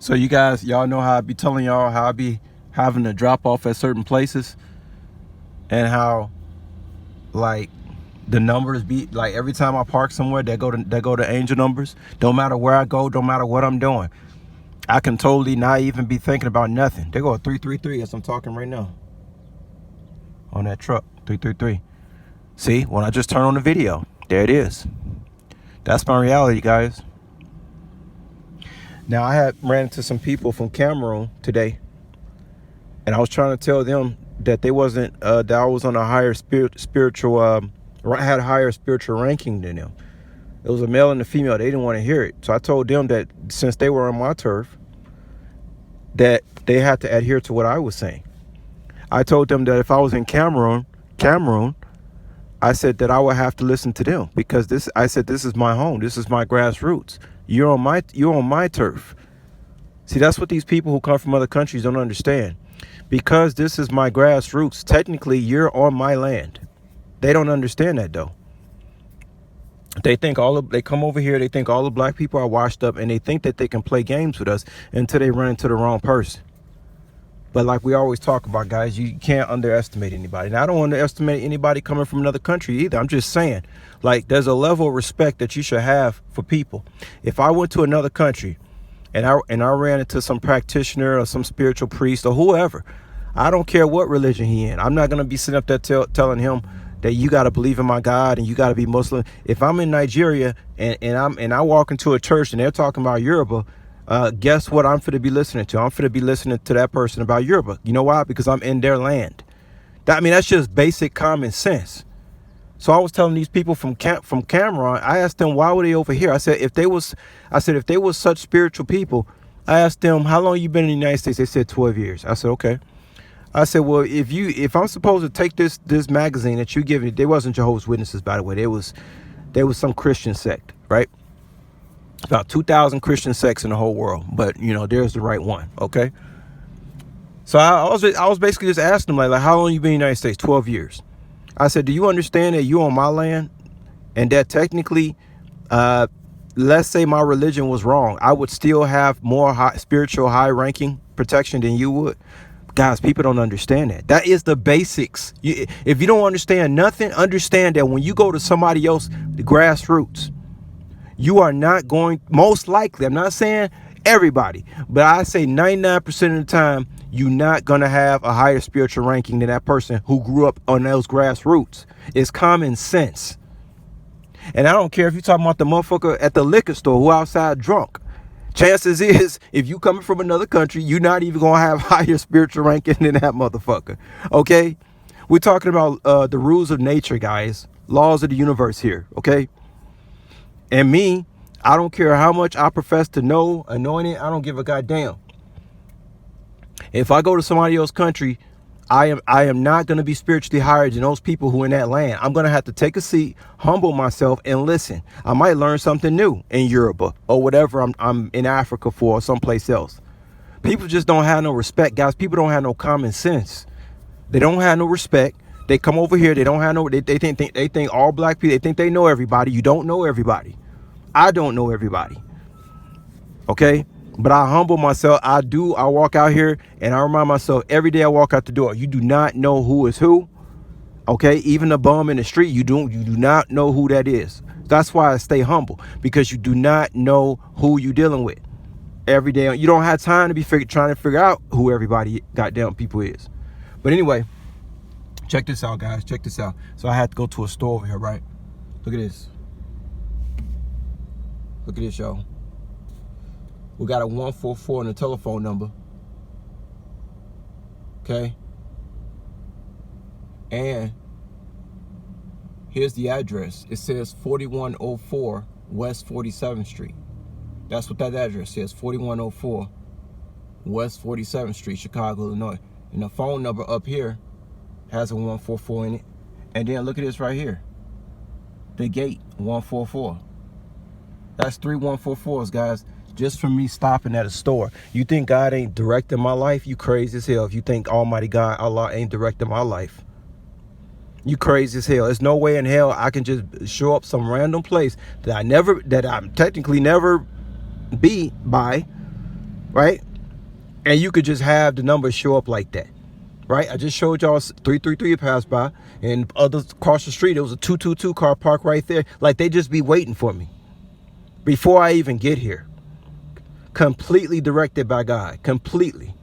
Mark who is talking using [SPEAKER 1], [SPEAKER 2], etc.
[SPEAKER 1] So you guys, y'all know how I be telling y'all how I be having to drop off at certain places, and how like the numbers be like every time I park somewhere, they go to angel numbers. Don't matter where I go, don't matter what I'm doing. I can totally not even be thinking about nothing. They go 333 as I'm talking right now on that truck. 333. See, when I just turn on the video, there it is. That's my reality, guys. Now I had ran into some people from Cameroon today, and I was trying to tell them that they wasn't that I was on a higher spiritual had a higher spiritual ranking than them. It was a male and a female. They didn't want to hear it, so I told them that since they were on my turf, that they had to adhere to what I was saying. I told them that if I was in Cameroon, I said that I would have to listen to them, because I said this is my home, this is my grassroots. You're on my turf. See, that's what these people who come from other countries don't understand. Because this is my grassroots, technically you're on my land. They don't understand that though. They think they come over here, they think all the black people are washed up, and they think that they can play games with us until they run into the wrong person. But like we always talk about, guys, you can't underestimate anybody. And I don't underestimate anybody coming from another country either. I'm just saying, like, there's a level of respect that you should have for people. If I went to another country and I ran into some practitioner or some spiritual priest or whoever, I don't care what religion he in. I'm not going to be sitting up there telling him that you got to believe in my God and you got to be Muslim. If I'm in Nigeria and I walk into a church and they're talking about Yoruba, guess what I'm finna be listening to? I'm finna be listening to that person about Yoruba. You know why? Because I'm in their land. That's just basic common sense. So I was telling these people from Cameroon, I asked them, why were they over here? I said, if they was such spiritual people, I asked them, how long you been in the United States? They said 12 years. I said, okay. I said, well, if I'm supposed to take this magazine that you give me, they wasn't Jehovah's Witnesses, by the way. They was some Christian sect, right? About 2,000 Christian sects in the whole world, but there's the right one. Okay. So I was basically just asking them like how long you been in the United States? 12 years. I said, do you understand that you on my land, and that technically, let's say my religion was wrong, I would still have more spiritual high ranking protection than you would? Guys, people don't understand that. That is the basics. If you don't understand nothing, understand that when you go to somebody else, the grassroots, you are not going, most likely, I'm not saying everybody, but I say 99% of the time, you're not going to have a higher spiritual ranking than that person who grew up on those grassroots. It's common sense. And I don't care if you're talking about the motherfucker at the liquor store who outside drunk. Chances is, if you coming from another country, you're not even going to have higher spiritual ranking than that motherfucker. Okay? We're talking about the rules of nature, guys. Laws of the universe here. Okay? And me, I don't care how much I profess to know, anointed, I don't give a goddamn. If I go to somebody else's country, I am not going to be spiritually higher than those people who are in that land. I'm going to have to take a seat, humble myself, and listen. I might learn something new in Europe or whatever I'm in Africa for, or someplace else. People just don't have no respect, guys. People don't have no common sense. They don't have no respect. They come over here. They don't have no. They think all black people. They think they know everybody. You don't know everybody. I don't know everybody. Okay, but I humble myself. I walk out here and I remind myself every day I walk out the door. You do not know who is who. Okay, even a bum in the street, you do not know who that is. That's why I stay humble, because you do not know who you're dealing with every day. You don't have time to be trying to figure out who everybody goddamn people is. But anyway, check this out, guys. Check this out. So I had to go to a store over here, right? Look at this. Look at this, y'all. We got a 144 in the telephone number. Okay. And here's the address. It says 4104 West 47th Street. That's what that address says. 4104 West 47th Street, Chicago, Illinois. And the phone number up here has a 144 in it. And then look at this right here. The gate, 144. That's 3 144s, guys, just from me stopping at a store. You think God ain't directing my life? You crazy as hell if you think Almighty God, Allah, ain't directing my life. You crazy as hell. There's no way in hell I can just show up some random place that I'm technically never be by, right? And you could just have the numbers show up like that, right? I just showed y'all 333 passed by, and others across the street, it was a 222 car parked right there. Like they just be waiting for me before I even get here. Completely directed by God, completely.